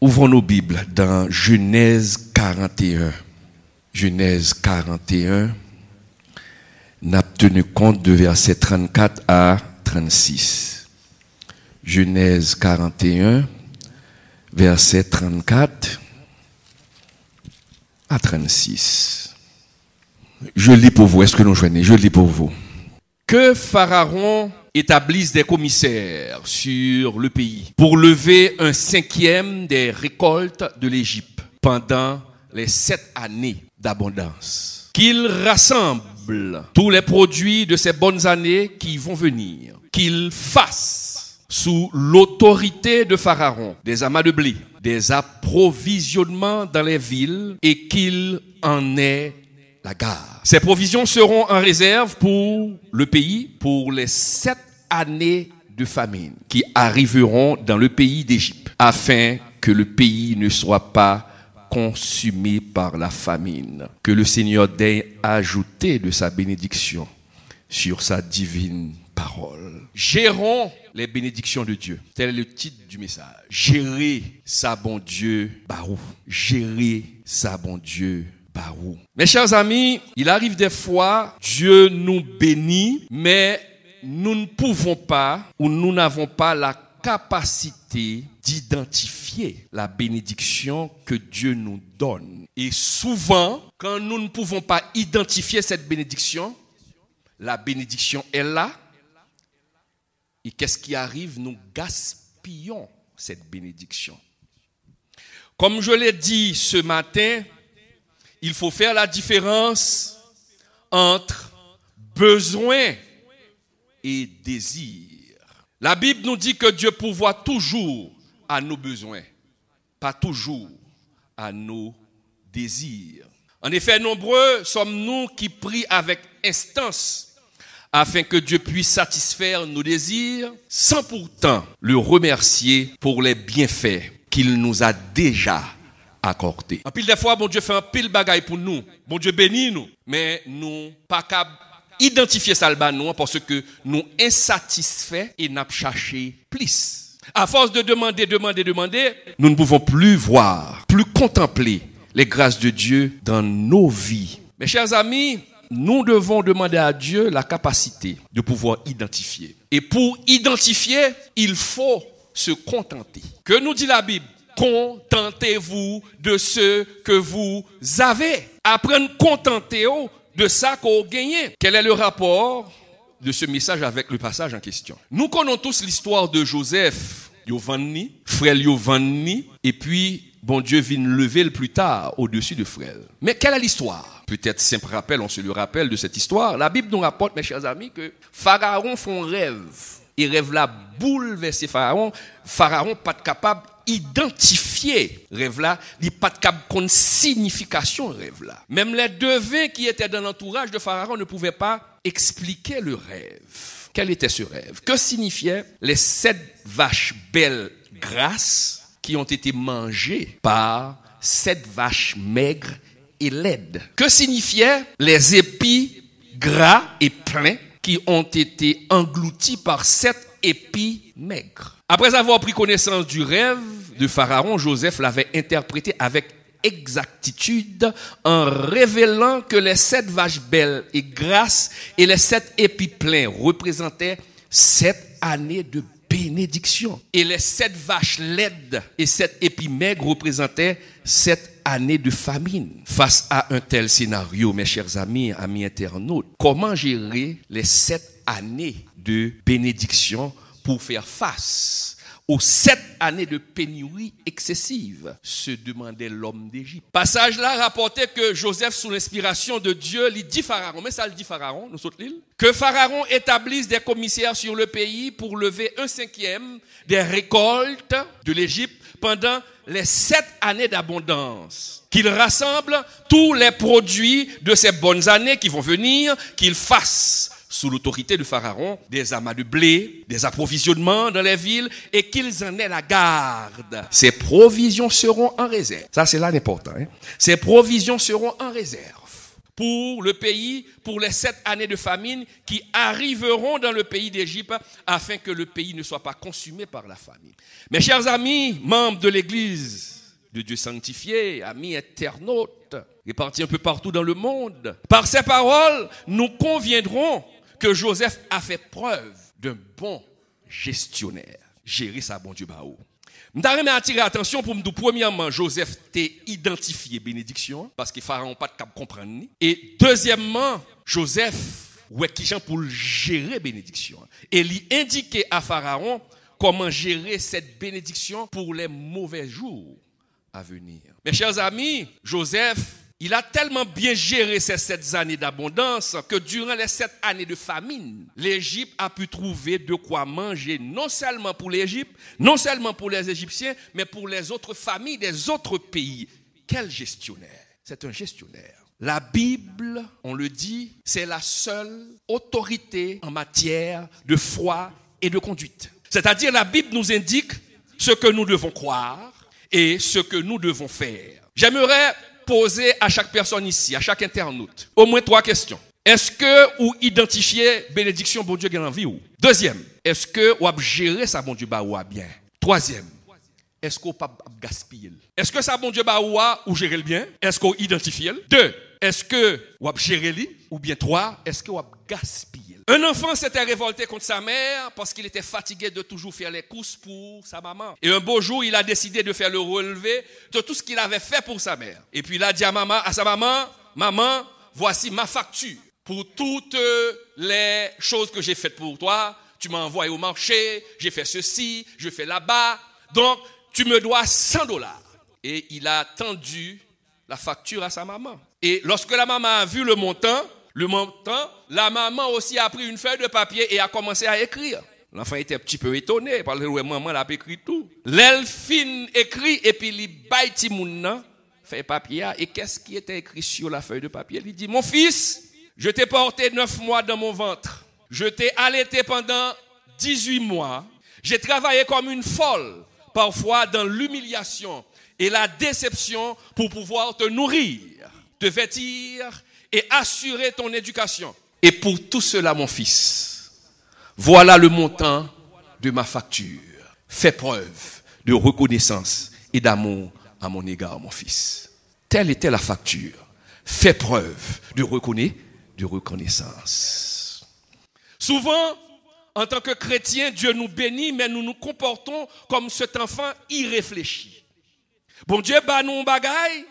Ouvrons nos Bibles dans Genèse 41. Genèse 41, n'a tenu compte de versets 34 à 36. Genèse 41, versets 34 à 36. Je lis pour vous. Est-ce que nous joignez? Je lis pour vous. Que Pharaon établisse des commissaires sur le pays pour lever un 5e des récoltes de l'Égypte pendant les 7 années d'abondance. Qu'il rassemble tous les produits de ces bonnes années qui vont venir. Qu'il fasse sous l'autorité de Pharaon des amas de blé, des approvisionnements dans les villes et qu'il en ait la garde. Ces provisions seront en réserve pour le pays pour les 7 années de famine qui arriveront dans le pays d'Égypte, afin que le pays ne soit pas consumé par la famine. Que le Seigneur daigne ajouter de sa bénédiction sur sa divine parole. Gérons les bénédictions de Dieu. Tel est le titre du message. Gérer sa bon Dieu Barou. Gérer sa bon Dieu Barou. Mes chers amis, il arrive des fois, Dieu nous bénit, mais nous ne pouvons pas ou nous n'avons pas la capacité d'identifier la bénédiction que Dieu nous donne. Et souvent, quand nous ne pouvons pas identifier cette bénédiction, la bénédiction est là. Et qu'est-ce qui arrive? Nous gaspillons cette bénédiction. Comme je l'ai dit ce matin, il faut faire la différence entre besoin et désir. La Bible nous dit que Dieu pourvoit toujours à nos besoins, pas toujours à nos désirs. En effet, nombreux sommes-nous qui prient avec instance afin que Dieu puisse satisfaire nos désirs sans pourtant le remercier pour les bienfaits qu'il nous a déjà accordés. En pile des fois, bon Dieu fait un pile bagaille pour nous. Bon Dieu bénit nous, mais nous pas capables identifier ça nous parce que nous insatisfaits et n'a cherché plus. À force de demander, nous ne pouvons plus voir, plus contempler les grâces de Dieu dans nos vies. Mes chers amis, nous devons demander à Dieu la capacité de pouvoir identifier. Et pour identifier, il faut se contenter. Que nous dit la Bible? Contentez-vous de ce que vous avez. Apprenez à contenter de ça qu'on gagne. Quel est le rapport de ce message avec le passage en question? Nous connaissons tous l'histoire de Joseph, Giovanni, frère Giovanni, et puis bon Dieu vient lever le plus tard au-dessus de frère. Mais quelle est l'histoire? Peut-être simple rappel, on se le rappelle de cette histoire. La Bible nous rapporte, mes chers amis, que Pharaon fait un rêve. Et rêve là bouleversé Pharaon. Pharaon pas capable identifier rêve là, il pas capable de signification rêve là. Même les devins qui étaient dans l'entourage de Pharaon ne pouvaient pas expliquer le rêve. Quel était ce rêve? Que signifiaient les 7 vaches belles grasses qui ont été mangées par 7 vaches maigres et laides? Que signifiaient les épis gras et pleins qui ont été engloutis par 7 épis maigres? Après avoir pris connaissance du rêve de Pharaon, Joseph l'avait interprété avec exactitude en révélant que les 7 vaches belles et grasses et les 7 épis pleins représentaient 7 années de bénédiction. Et les 7 vaches laides et 7 épis maigres représentaient 7 années de famine. Face à un tel scénario, mes chers amis internautes, comment gérer les 7 années de bénédiction pour faire face aux 7 années de pénurie excessive, se demandait l'homme d'Égypte. Passage là rapportait que Joseph, sous l'inspiration de Dieu, lui dit Pharaon, mais ça le dit Pharaon, nous autres l'île, que Pharaon établisse des commissaires sur le pays pour lever un 5e des récoltes de l'Égypte pendant les 7 années d'abondance. Qu'il rassemble tous les produits de ces bonnes années qui vont venir, qu'il fasse sous l'autorité de Pharaon, des amas de blé, des approvisionnements dans les villes, et qu'ils en aient la garde. Ces provisions seront en réserve. Ça, c'est là l'important. Ces provisions seront en réserve pour le pays, pour les 7 années de famine qui arriveront dans le pays d'Égypte, afin que le pays ne soit pas consumé par la famine. Mes chers amis, membres de l'Église de Dieu sanctifiés, amis internautes, répartis un peu partout dans le monde. Par ces paroles, nous conviendrons que Joseph a fait preuve d'un bon gestionnaire. Gérer ça, bon Dieu, bah, m't'arrête attirer attention pour me dire, premièrement, Joseph t'est identifié bénédiction, parce que Pharaon pas de cap comprendre. Et deuxièmement, Joseph, ouais, qui gens pour gérer bénédiction. Et lui indiquer à Pharaon comment gérer cette bénédiction pour les mauvais jours à venir. Mes chers amis, Joseph, il a tellement bien géré ces 7 années d'abondance que durant les 7 années de famine, l'Égypte a pu trouver de quoi manger, non seulement pour l'Égypte, non seulement pour les Égyptiens, mais pour les autres familles des autres pays. Quel gestionnaire? C'est un gestionnaire. La Bible, on le dit, c'est la seule autorité en matière de foi et de conduite. C'est-à-dire, la Bible nous indique ce que nous devons croire et ce que nous devons faire. J'aimerais poser à chaque personne ici, à chaque internaute, au moins 3 questions. Est-ce que vous identifiez bénédiction bon Dieu qui est en vie ou? Deuxième, est-ce que vous avez géré ça bon Dieu bah ou bien? Troisième, est-ce que vous pas gaspiller? Est-ce que ça bon Dieu bah ou gérer le bien? Est-ce que vous identifiez? 2, est-ce que vous avez géré le? Ou bien 3, est-ce que vous avez gaspillé? Un enfant s'était révolté contre sa mère parce qu'il était fatigué de toujours faire les courses pour sa maman. Et un beau jour, il a décidé de faire le relevé de tout ce qu'il avait fait pour sa mère. Et puis il a dit à sa maman, maman, voici ma facture pour toutes les choses que j'ai faites pour toi. Tu m'as envoyé au marché, j'ai fait ceci, je fais là-bas. Donc, tu me dois $100. Et il a tendu la facture à sa maman. Et lorsque la maman a vu le montant, la maman aussi a pris une feuille de papier et a commencé à écrire. L'enfant était un petit peu étonné parce que maman l'a écrit tout. L'elfine écrit et puis il baille ti moun feuille papier et qu'est-ce qui était écrit sur la feuille de papier? Il dit, mon fils, je t'ai porté 9 mois dans mon ventre. Je t'ai allaité pendant 18 mois. J'ai travaillé comme une folle, parfois dans l'humiliation et la déception pour pouvoir te nourrir, te vêtir et assurer ton éducation. Et pour tout cela, mon fils, voilà le montant de ma facture. Fais preuve de reconnaissance et d'amour à mon égard, mon fils. Telle était la facture. Fais preuve de reconnaissance. Souvent, en tant que chrétiens, Dieu nous bénit, mais nous nous comportons comme cet enfant irréfléchi. Bon Dieu, bah nous bagaille.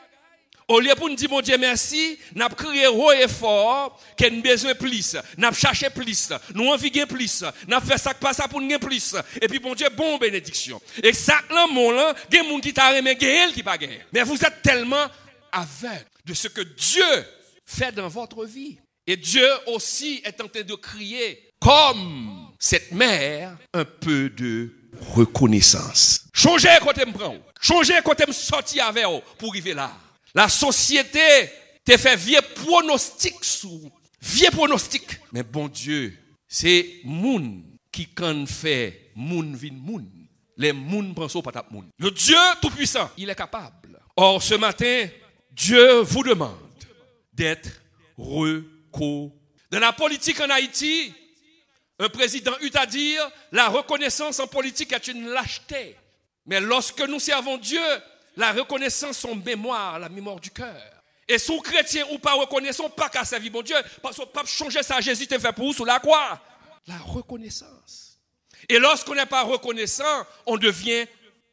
Au lieu pour nous dire, bon Dieu, merci, nous avons crié haut et fort, qu'on a besoin de plus, nous avons cherché plus, nous avons envie de plus, nous avons fait ça pas ça pour nous plus. Et puis, bon Dieu, bon bénédiction. Et ça, là, mon là, il y a des gens qui t'a remis, il y a qui pas gagné. Mais vous êtes tellement aveugle de ce que Dieu fait dans votre vie. Et Dieu aussi est en train de crier, comme cette mère, un peu de reconnaissance. Changez côté me prend, changez côté me sortir avec vous pour arriver là. La société te fait vieux pronostic sous vieux pronostic. Mais bon Dieu, c'est moun qui quand fait moun vin moun. Les moun pensent au patap moun. Le Dieu tout-puissant, il est capable. Or ce matin, Dieu vous demande d'être reconnu. Dans la politique en Haïti, un président eut à dire, la reconnaissance en politique est une lâcheté. Mais lorsque nous servons Dieu, la reconnaissance, son mémoire, la mémoire du cœur. Et sous chrétien ou pas reconnaissant, pas qu'à servir bon Dieu, parce qu'on pas changer ça, Jésus te fait pour vous sous la croix. La reconnaissance. Et lorsqu'on n'est pas reconnaissant, on devient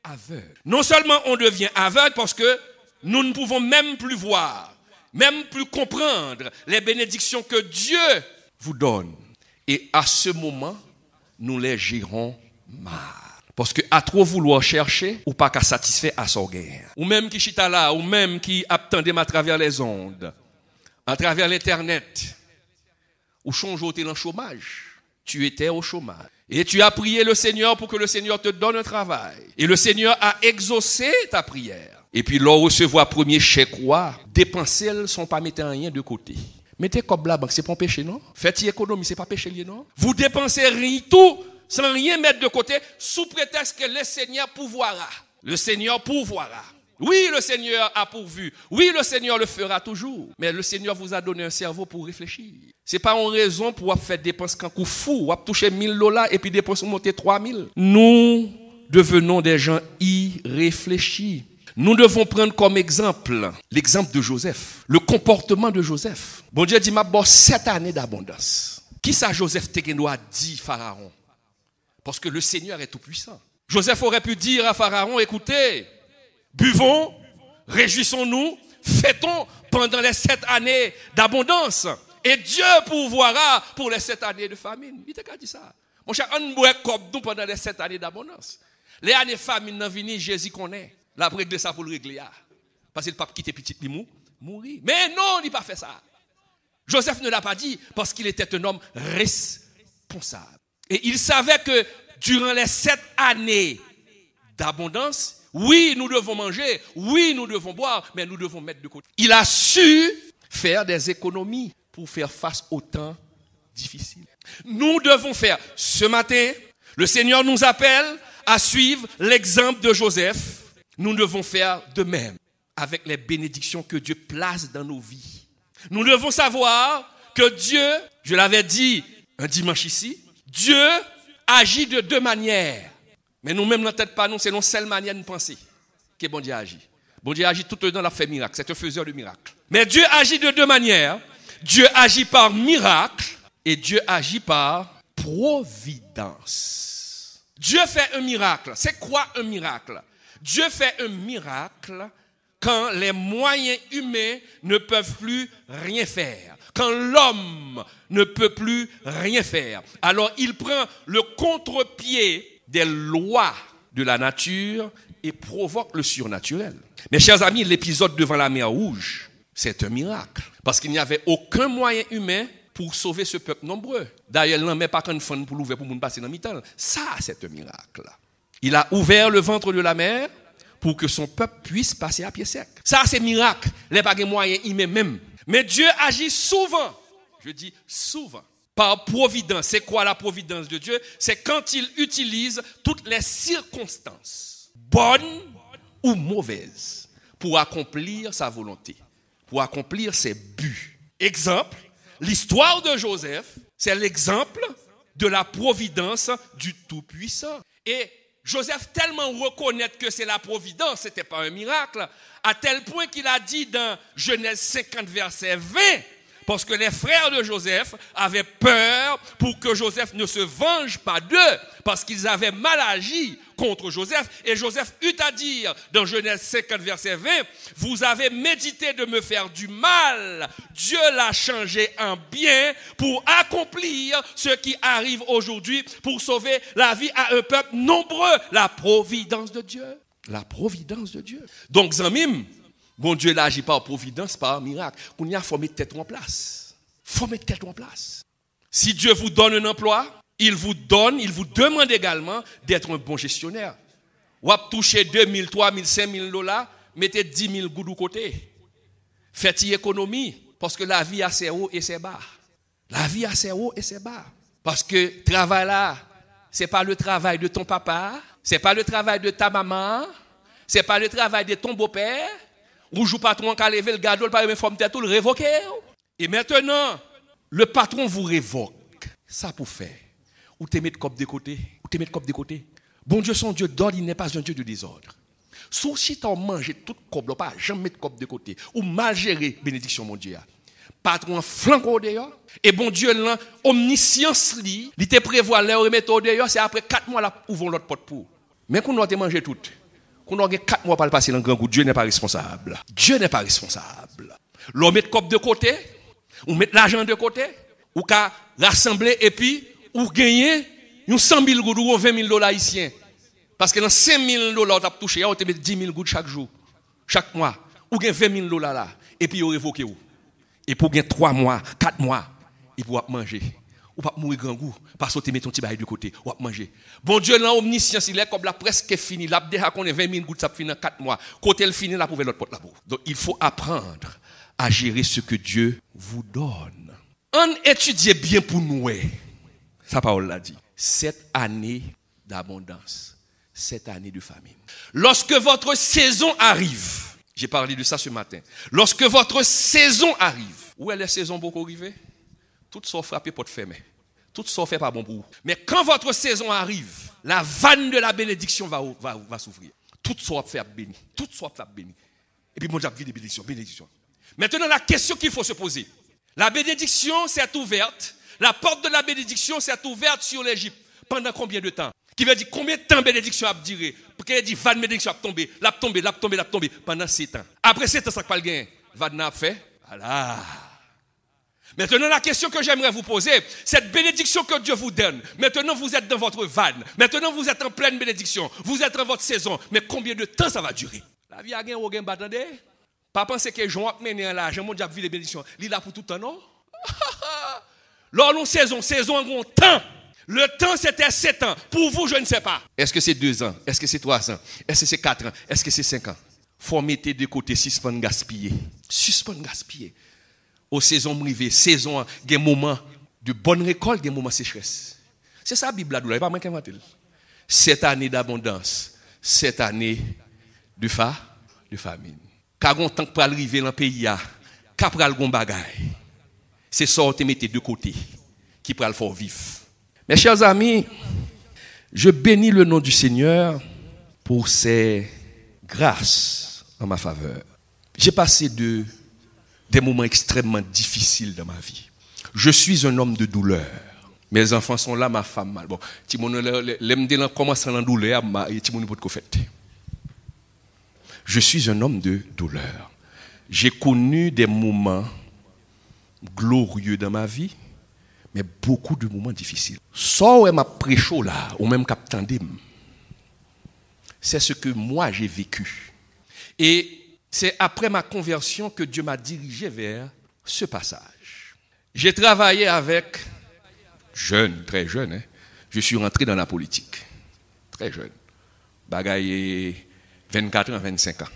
aveugle. Non seulement on devient aveugle parce que nous ne pouvons même plus voir, même plus comprendre les bénédictions que Dieu vous donne. Et à ce moment, nous les gérons mal. Parce que à trop vouloir chercher, ou pas qu'à satisfaire à son gain. Ou même qui chita là, ou même qui attendait à travers les ondes, à travers l'internet, ou change au le chômage. Tu étais au chômage. Et tu as prié le Seigneur pour que le Seigneur te donne un travail. Et le Seigneur a exaucé ta prière. Et puis, lors recevoir premier chèque, dépenser, elles ne sont pas mettre rien de côté. Mettez comme la banque, c'est pas un péché, non? Faites économie, c'est pas péché, non? Vous dépensez rien tout, sans rien mettre de côté, sous prétexte que le Seigneur pourvoira. Le Seigneur pourvoira. Oui, le Seigneur a pourvu. Oui, le Seigneur le fera toujours. Mais le Seigneur vous a donné un cerveau pour réfléchir. C'est pas une raison pour faire dépenser quand coup fou, ou toucher $1000 et puis dépenser monter 3000. Nous devenons des gens irréfléchis. Nous devons prendre comme exemple l'exemple de Joseph, le comportement de Joseph. Bon Dieu dit, ma bon 7 années d'abondance. Qui ça Joseph Tekeno a dit Pharaon? Parce que le Seigneur est tout puissant. Joseph aurait pu dire à Pharaon, écoutez, buvons, réjouissons-nous, fêtons pendant les 7 années d'abondance. Et Dieu pourvoira pour les 7 années de famine. Il t'a dit ça. Mon cher, on boit comme nous pendant les 7 années d'abondance. Les années de famine n'ont venu, Jésus connaît. La régler ça pour le régler. Parce que le pape quitte petit limou, mourir. Mais non, il n'a pas fait ça. Joseph ne l'a pas dit parce qu'il était un homme responsable. Et il savait que durant les 7 années d'abondance, oui, nous devons manger, oui, nous devons boire, mais nous devons mettre de côté. Il a su faire des économies pour faire face aux temps difficiles. Nous devons faire. Ce matin, le Seigneur nous appelle à suivre l'exemple de Joseph. Nous devons faire de même avec les bénédictions que Dieu place dans nos vies. Nous devons savoir que Dieu, je l'avais dit un dimanche ici, Dieu agit de 2 manières. Mais nous-mêmes, dans tête pas nous, c'est notre seule manière de penser que bon Dieu agit. Bon Dieu agit tout le temps, il a fait miracle. C'est un faiseur de miracles. Mais Dieu agit de 2 manières. Dieu agit par miracle et Dieu agit par providence. Dieu fait un miracle. C'est quoi un miracle? Dieu fait un miracle quand les moyens humains ne peuvent plus rien faire. Quand l'homme ne peut plus rien faire. Alors il prend le contre-pied des lois de la nature et provoque le surnaturel. Mes chers amis, l'épisode devant la mer Rouge, c'est un miracle. Parce qu'il n'y avait aucun moyen humain pour sauver ce peuple nombreux. D'ailleurs, il n'en met pas qu'un fond pour l'ouvrir pour nous passer dans le mi-temps. Ça, c'est un miracle. Il a ouvert le ventre de la mer pour que son peuple puisse passer à pied sec. Ça, c'est miracle. Les pas de moyens humains même. Mais Dieu agit souvent. Je dis souvent. Par providence. C'est quoi la providence de Dieu? C'est quand il utilise toutes les circonstances, bonnes ou mauvaises, pour accomplir sa volonté, pour accomplir ses buts. Exemple, l'histoire de Joseph, c'est l'exemple de la providence du Tout-Puissant. Et Joseph tellement reconnaître que c'est la providence, c'était pas un miracle, à tel point qu'il a dit dans Genèse 50 verset 20, parce que les frères de Joseph avaient peur pour que Joseph ne se venge pas d'eux, parce qu'ils avaient mal agi contre Joseph. Et Joseph eut à dire dans Genèse 50 verset 20, vous avez médité de me faire du mal. Dieu l'a changé en bien pour accomplir ce qui arrive aujourd'hui, pour sauver la vie à un peuple nombreux. La providence de Dieu. La providence de Dieu. Donc, Zamim, bon Dieu n'agit pas en providence, pas en miracle. Il faut mettre tête en place. Il faut mettre tête en place. Si Dieu vous donne un emploi, il vous demande également d'être un bon gestionnaire. Ou à toucher 2 000, 3 000, 5 000 $, mettez 10 000 gouttes de côté. Faites y économie, parce que la vie a ses hauts et ses bas. La vie a ses hauts et ses bas. Parce que travail là, c'est pas le travail de ton papa, c'est pas le travail de ta maman, c'est pas le travail de ton beau-père. Ou joue patron qui a levé le gado, par exemple, tout le révoquer. Et maintenant, le patron vous révoque. Ça pour faire. Ou te mettre cop de côté, ou te mettre cop de côté. Bon Dieu, son Dieu d'ordre, il n'est pas un Dieu de désordre. Sauf si tu as mangé tout cop, pas jamais mettre cop de côté. Ou mal gérer, bénédiction mon Dieu. Patron flanco d'ailleurs. Et bon Dieu, là, omniscience, il te prévoit l'heure et méthode d'ailleurs, c'est après 4 mois là, ouvrons l'autre porte pour. Mais qu'on a mangé tout. Qu'on a 4 mois pour le passer dans le grand goût, Dieu n'est pas responsable. Dieu n'est pas responsable. L'on met cop de côté, ou met l'argent de côté, ou qu'à rassembler et puis, ou gagner, nous 100 000 gouttes ou 20 000 $ ici. Parce que dans 5 000 $, tu as touché, tu mets 10 000 gouttes chaque jour, chaque mois. Ou gagne 20 000 $ là, et puis vous révoquez où. Et pour gagner 3 mois, 4 mois, il pourra manger. Ou pas mourir grand goût, parce que tu mets ton petit bail de côté, ou manger. Bon Dieu, là, omniscience, il est comme la presque fini. Là, déjà qu'on est 20 000 gouttes, ça finit dans 4 mois. Côté le fini, là, pour l'autre porte là-bas. Donc, il faut apprendre à gérer ce que Dieu vous donne. On étudie bien pour nous. Sa parole l'a dit. 7 années d'abondance. 7 années de famine. Lorsque votre saison arrive, j'ai parlé de ça ce matin. Lorsque votre saison arrive, où est la saison beaucoup arrivée? Toutes sont frappées pour te fermer. Toutes sont faites pas bon pour vous. Mais quand votre saison arrive, la vanne de la bénédiction va s'ouvrir. tout soit fait béni. Tout soit fait béni. Et puis, bon Dieu, des bénédictions, bénédiction. Maintenant, la question qu'il faut se poser. La bénédiction s'est ouverte. La porte de la bénédiction s'est ouverte sur l'Égypte. Pendant combien de temps? Qui veut dire combien de temps la bénédiction a duré? Parce qu'il dit, va de bénédiction a tombé, l'a tombé, l'a tombé, l'a tombé. Pendant 7 ans. Après 7 ans, ça n'a pas le gain. Va n'a fait. Voilà. Maintenant, la question que j'aimerais vous poser, cette bénédiction que Dieu vous donne, maintenant vous êtes dans votre vanne, maintenant vous êtes en pleine bénédiction, vous êtes dans votre saison, mais combien de temps ça va durer? La vie a gagné au gain, attendez. Pas penser que Jean a mené l'argent, mon Dieu, vu les bénédictions. Il est là pour tout le temps, non? Lors nous saison en gros temps. Le temps c'était 7 ans. Pour vous, je ne sais pas. Est-ce que c'est 2 ans? Est-ce que c'est 3 ans? Est-ce que c'est 4 ans? Est-ce que c'est 5 ans? Faut mettre de côté, suspendre gaspiller. Suspendre gaspiller. Aux saisons privées, saison, il y a des moments de bonne récolte, il y a des moments de sécheresse. C'est ça la Bible là, il n'y a pas moi qui invente. 7 années d'abondance, 7 années de famine. Car on tant que pour arriver dans le pays, qu'après le bagaille. C'est ça que tu mets de côté, qui pourra le faire vivre. Mes chers amis, je bénis le nom du Seigneur pour ses grâces en ma faveur. J'ai passé des moments extrêmement difficiles dans ma vie. Je suis un homme de douleur. Mes enfants sont là, ma femme mal. Bon, l'aime commence en douleur, je suis un homme de douleur. J'ai connu des moments glorieux dans ma vie, mais beaucoup de moments difficiles. Ça où m'a prêché là, ou même captandem, c'est ce que moi j'ai vécu. Et c'est après ma conversion que Dieu m'a dirigé vers ce passage. J'ai travaillé avec jeune, très jeune. Hein. Je suis rentré dans la politique. Très jeune. Bagaille 24 ans, 25 ans.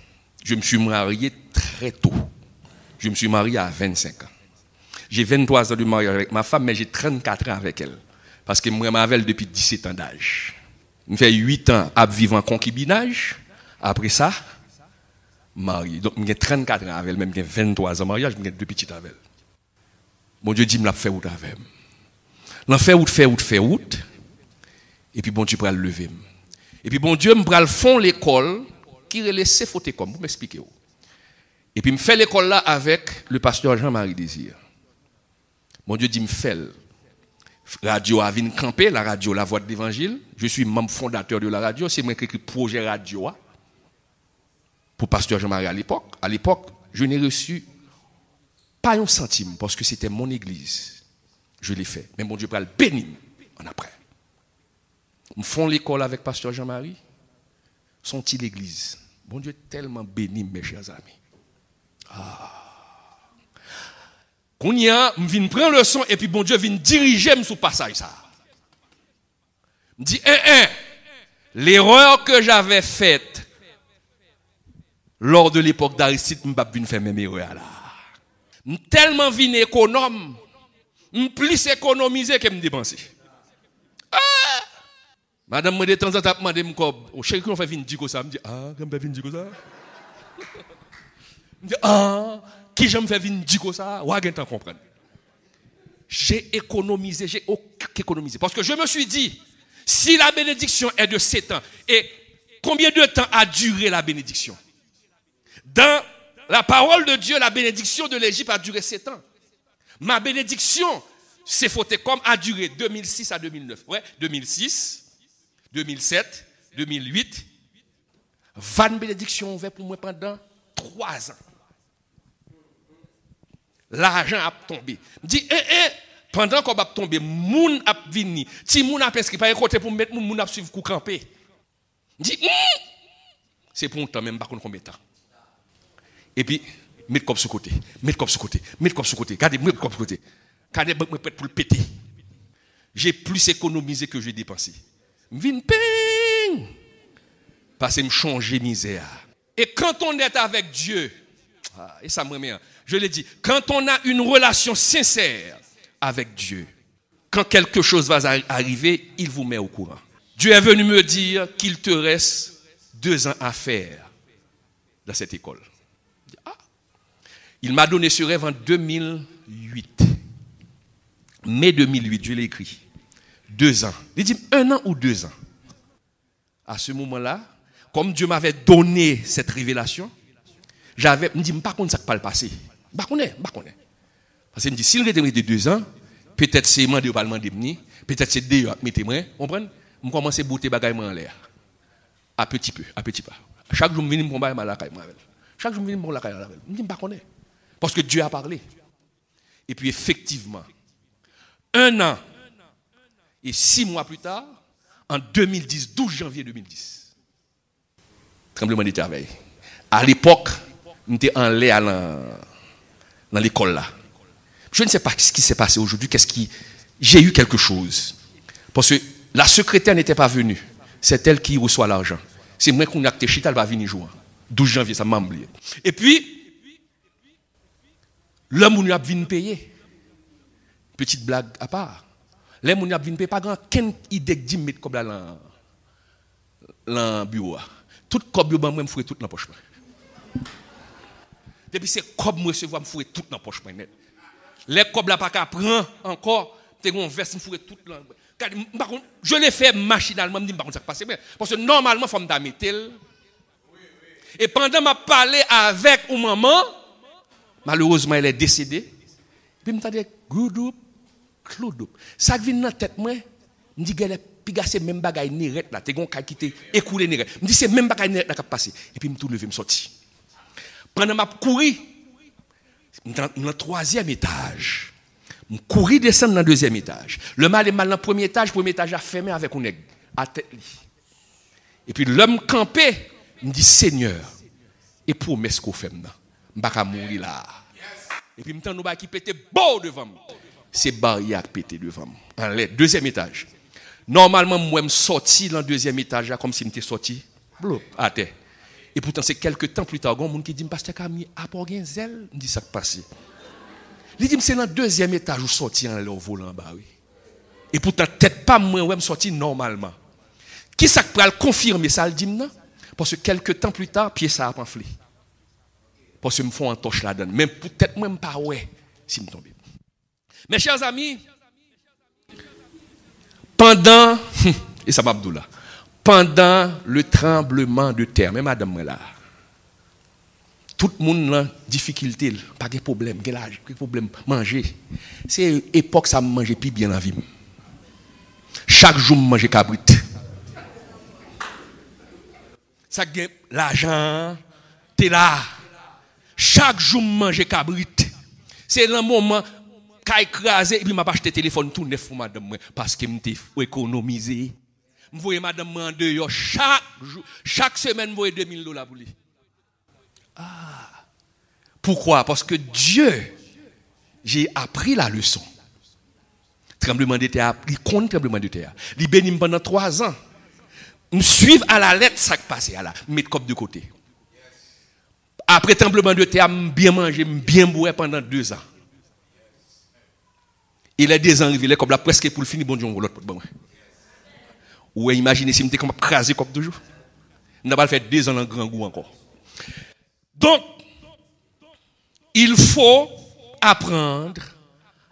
Je me suis marié très tôt. Je me suis marié à 25 ans. J'ai 23 ans de mariage avec ma femme, mais j'ai 34 ans avec elle. Parce que moi, je m'avais depuis 17 ans d'âge. Je fais 8 ans à vivre en concubinage. Après ça, marié. Donc, j'ai 34 ans avec elle, même j'ai 23 ans de mariage, j'ai 2 petites avec elle. Mon Dieu dit, je l'ai fait out avec elle. L'en fait out. Et puis, bon Dieu, je vais le lever. Et puis, bon Dieu, je vais le fond l'école qui est laissé fauter comme, vous m'expliquez. Et puis, je fais l'école là avec le pasteur Jean-Marie Désir. Mon Dieu dit, me fait. Radio a vint camper, la radio, la voix de l'évangile. Je suis membre fondateur de la radio. C'est moi qui ai écrit le projet radio pour pasteur Jean-Marie à l'époque. À l'époque, je n'ai reçu pas un centime parce que c'était mon église. Je l'ai fait. Mais mon Dieu, le bénir en après. Nous font l'école avec pasteur Jean-Marie. Sont-ils l'église? Mon Dieu, tellement béni, mes chers amis. Qu'on y a, je viens prendre le son et puis bon Dieu vient diriger sur le passage ça. Me dit l'erreur que j'avais faite lors de l'époque d'Aristide, je ne vais pas faire mes erreurs là. Je tellement vine économe, je plus économiser que me dépenser. Madame me de temps en temps demandé me comme au chéri qu'on fait vinn dire ça, me dit quand me vinn dire ça. Me dit qui j'aime faire vinn dire ça, ou à comprendre. J'ai économisé parce que je me suis dit si la bénédiction est de 7 ans et combien de temps a duré la bénédiction? Dans la parole de Dieu, la bénédiction de l'Égypte a duré 7 ans. Ma bénédiction, c'est fauté comme a duré 2006 à 2009. Ouais, 2006, 2007, 2008. 20 bénédictions ouvertes pour moi pendant 3 ans. L'argent a tombé. Je dis, pendant qu'on va tomber, moun a vini. Si moun a prescrit, pas côté pour mettre moun a suivre coup camper. Je dis, c'est pour un temps, même pas combien de temps. Et puis, mettre comme ce côté, mettre comme ce côté, mettre comme ce côté. Regardez, mettre comme ce côté. Regardez, pour le péter. J'ai plus économisé que j'ai dépensé. Vin ping! Parce que me changer misère. Et quand on est avec Dieu, et ça me remet, je l'ai dit, quand on a une relation sincère avec Dieu, quand quelque chose va arriver, il vous met au courant. Dieu est venu me dire qu'il te reste 2 ans à faire dans cette école. Il m'a donné ce rêve en 2008. Mai 2008, je l'ai écrit. 2 ans. Il dit 1 an ou 2 ans. À ce moment-là, comme Dieu m'avait donné cette révélation, j'avais, me dit, par contre, ça ne pas le passer. Pas connaît. Parce qu'il me dit, s'il était de 2 ans, peut-être c'est moi de parlement de peut-être c'est deux mettez-moi, comprenez? Je commence à bouter bagaille en l'air. À petit peu, à petit pas. Chaque jour, je viens me prendre la caille. Chaque jour, je viens me prendre la caille. Je me dis, pas connaît. Parce que Dieu a parlé. Et puis, effectivement, 1 an et 6 mois plus tard, en 2010, 12 janvier 2010, tremblement de terre. À l'époque, j'étais en l'air dans l'école là. Je ne sais pas ce qui s'est passé aujourd'hui, j'ai eu quelque chose. Parce que la secrétaire n'était pas venue. C'est elle qui reçoit l'argent. C'est moi qui ai acté chita, elle va venir jouer. 12 janvier, ça m'a oublié. Et puis, l'homme où nous avons venu payer. Petite blague à part. L'homme où nous avons venu payer, pas grand idée de 10 mètres comme là dans le bureau. Tout comme moi, je me fouille tout dans la poche. Depuis c'est comme moi, je me fouille tout dans la poche. Les comme là, pas qu'à prendre encore, tu as un verse, je me fouille tout dans la poche. Je l'ai fait machinalement, je me dis, par contre, ça passe bien. Parce que normalement, il faut me mettre. Et pendant que je parlais avec une maman, malheureusement, elle est décédée. Puis je me dis, goudoup, cloudoup. Ça vient dans la tête, moi, je me dis, c'est même bagaille nérette là, t'es gon qui t'est écoulé nérette. Je me dis, c'est même bagaille nérette là qui a passé. Et puis, je me tourne, je me sorti. Pendant que je courais, dans le 3e étage. Je courais descendre dans le 2e étage. Le mal est mal dans le 1er étage a fermé avec un aigle à tête. Et puis l'homme campé, me dit Seigneur, et promesse qu'on fait maintenant, je ne vais pas mourir là. Et puis maintenant nous qui pété beau devant moi. C'est barrière pété devant moi. En l'air, 2e étage. Normalement moi je sorti dans le 2e étage comme si je m'étais sorti à terre. Et pourtant c'est quelques temps plus tard, il y a un monde qui dit pasteur Camille, à part un zèle, me dit ça qui passe. Il dit c'est dans le 2e étage où sorti en l'air au volant en bas, oui. Et pourtant peut-être pas moi où je sorti normalement. Qui ça peut le confirmer ça le dit non? Parce que quelques temps plus tard, pied ça a pamphlet. Parce que me font en torche là-dedans. Même peut-être même pas ouais si me tombe. Mes chers amis, pendant et ça m'abdoula. Pendant le tremblement de terre, même madame là. Tout le monde a difficulté, pas de problème, pas de problème, manger. C'est époque ça me mangeait plus bien la vie. Chaque jour je mangeais cabrit. Ça gagne l'argent, t'es là. Chaque jour je mangeais cabrit. C'est le moment qu'a écrasé et puis m'a acheté téléphone tout neuf pour madame parce que m'était économiser. Je voyais madame en dehors chaque jour, chaque semaine je voyais $2000 pour lui. Ah. Pourquoi? Parce que Dieu, j'ai appris la leçon. Tremblement de terre, il compte tremblement de terre. Il bénit pendant 3 ans. Me suivre à la lettre ça qui passait là, mettre comme de côté. Après tremblement de terre, bien manger, bien boire pendant 2 ans. Il est 2 ans arrivé comme là presque pour le finir bon Dieu l'autre bon. Ou imaginez si me comme craser comme toujours. N'a pas fait 2 ans en grand goût encore. Donc il faut apprendre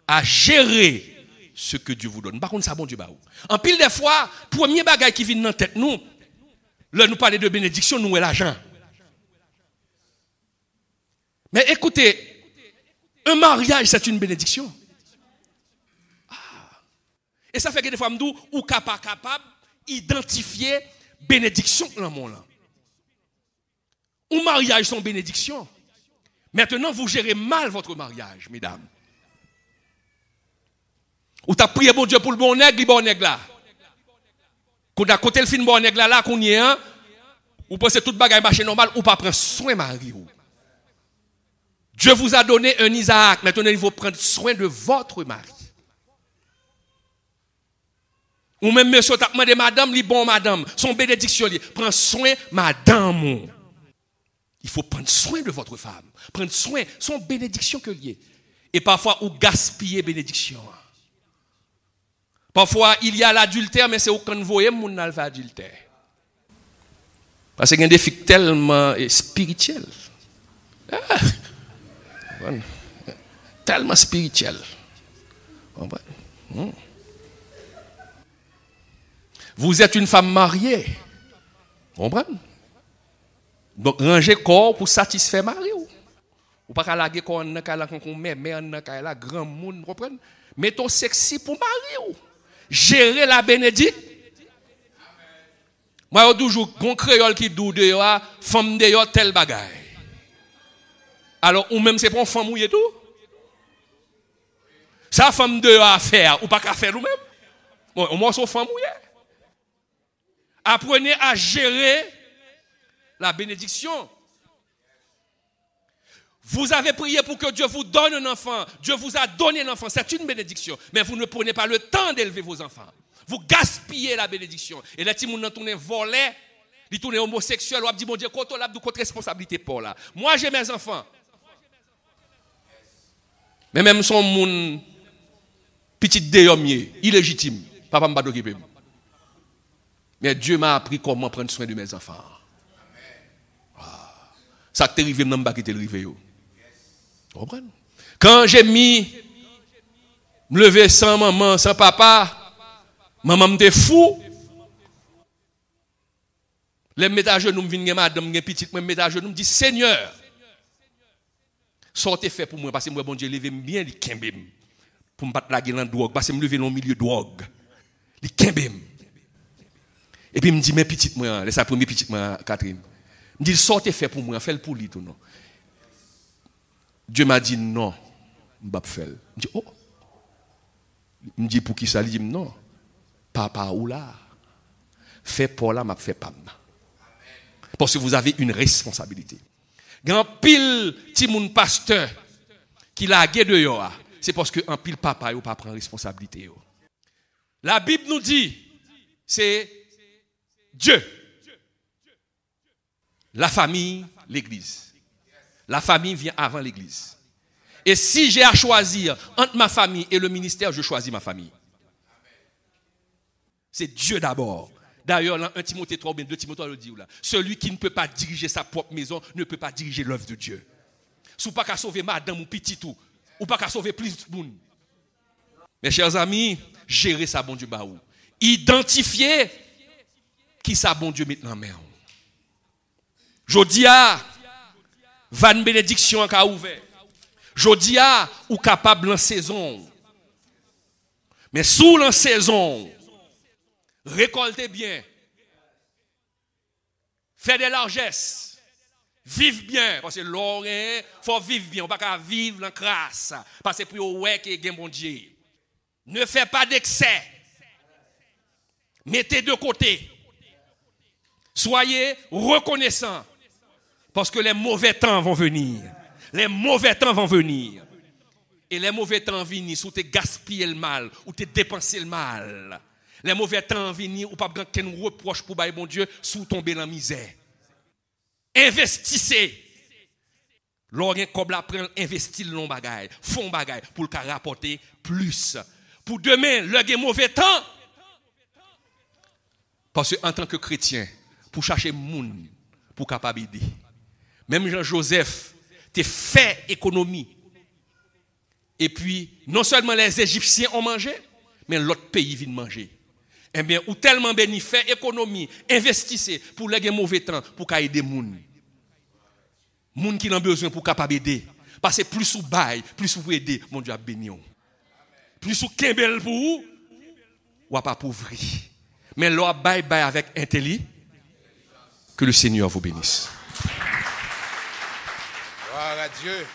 à gérer ce que Dieu vous donne. Par contre, ça bon Dieu ba ou. En pile des fois, premier bagage qui vient dans tête nous, là nous parler de bénédiction, nous est l'argent. Mais écoutez, un mariage c'est une bénédiction. Et ça fait que des fois me dis ou capable identifier bénédiction dans le monde là. Un mariage c'est une bénédiction. Maintenant, vous gérez mal votre mariage, mesdames. Ou t'as prié bon Dieu pour le bon nègre là. Quand à côté le fin bon nègre là, qu'on y est, ou pensez toute bagaille marche normal, ou pas prendre soin mari. Dieu vous a donné un Isaac. Maintenant, il faut prendre soin de votre mari. Ou même monsieur t'a demandé madame, li bon madame, son bénédiction li, prends soin madame. Il faut prendre soin de votre femme. Prendre soin, son bénédiction que lié. Et parfois, ou gaspiller bénédiction. Parfois, il y a l'adultère, mais c'est aucun voyez mon alva adultère. Parce qu'il y a des défis tellement spirituels. Tellement spirituels. Vous êtes une femme mariée. Comprenez? Donc, ranger corps pour satisfaire mari. Ou pas qu'à laguer corps dans la qu'on met dans la grand monde, comprenez? Mettons sexy pour mari. Gérer la bénédiction. Moi, je toujours un créole qui dit de femme de tel bagaille. Alors, ou même c'est pour une femme ou tout. Ça, femme de à faire, ou pas qu'à faire nous-mêmes. Bon, au moins, c'est femme ou apprenez à gérer la bénédiction. Vous avez prié pour que Dieu vous donne un enfant. Dieu vous a donné un enfant. C'est une bénédiction. Mais vous ne prenez pas le temps d'élever vos enfants. Vous gaspillez la bénédiction. Et là, si vous tournez volet, vous tournez homosexuel, vous dites, mon Dieu, contre responsabilité pour là. Moi, j'ai mes enfants. Mais même son mon petit déhomier, illégitime, papa m'a pas d'occuper. Mais Dieu m'a appris comment prendre soin de mes enfants. Ça t'est arrivé, même pas qui t'est arrivé. Vous comprenez? Quand j'ai mis me lever sans maman, sans papa, maman m'était fou. Les mettre à genoux, me viennent madame, me petite, me mettre à genoux, me dit Seigneur, sortez fait pour moi parce que moi bon Dieu lever bien les kembem pour me battre la gueule en drogue parce que me lever dans milieu drogue. Les kembem. Et puis me dit mais petite moi, laisse la première petite moi Catherine. Me dit sortez fait pour moi, fais le pour lui tout non. Dieu m'a dit non, je vais faire. Je dis oh. Il me dit pour qui ça? Il dit non. Papa ou là. Fais pour là, m'a fait pas. Parce que vous avez une responsabilité. Grand pile timoun pasteur qui l'a gué de yo, c'est parce que un pile papa yo pas prend responsabilité yo. La Bible nous dit c'est Dieu. La famille, l'église. La famille vient avant l'église. Et si j'ai à choisir entre ma famille et le ministère, je choisis ma famille. C'est Dieu d'abord. D'ailleurs, dans 1 Timothée 3 ou bien 2 Timothée, le dit là, celui qui ne peut pas diriger sa propre maison ne peut pas diriger l'œuvre de Dieu. Si vous ne pouvez pas sauver madame ou petit tout, ou pas sauver plus de monde. Mes chers amis, gérez ça bon Dieu baou. Identifiez qui ça bon Dieu maintenant main. Jodia, van bénédiction qu'a ouvert. Jodia ou capable en saison. Mais sous la saison, récoltez bien. Faites des largesses. Vivez bien. Parce que l'or, il faut vivre bien. On ne peut pas vivre en crasse. Parce que pour ouais qui est bon Dieu. Ne faites pas d'excès. Mettez de côté. Soyez reconnaissants. Parce que les mauvais temps vont venir. Les mauvais temps vont venir. Et les mauvais temps venir, si tu gaspillé le mal, ou tu dépensé le mal. Les mauvais temps venir, ou pas qu'un reproche pour bon Dieu, sous tomber dans la misère. Investissez. L'orient comme la prend, investir le long bagaille, fond bagaille, pour le rapporter plus. Pour demain, le mauvais temps. Parce que en tant que chrétien, pour chercher moun, pour capable aider. Même Jean-Joseph, tu fait économie. Et puis, non seulement les Égyptiens ont mangé, mais l'autre pays vient manger. Eh bien, ou tellement béni, fait économie, investissez pour les mauvais temps, pour aider les gens. Les gens qui ont besoin pour capable aider. Parce que plus vous bail, plus vous aider, mon Dieu a béni. Plus vous kembel pour vous, ou pas pauvri. Mais l'on bail avec intelligence, que le Seigneur vous bénisse. Gloire à Dieu.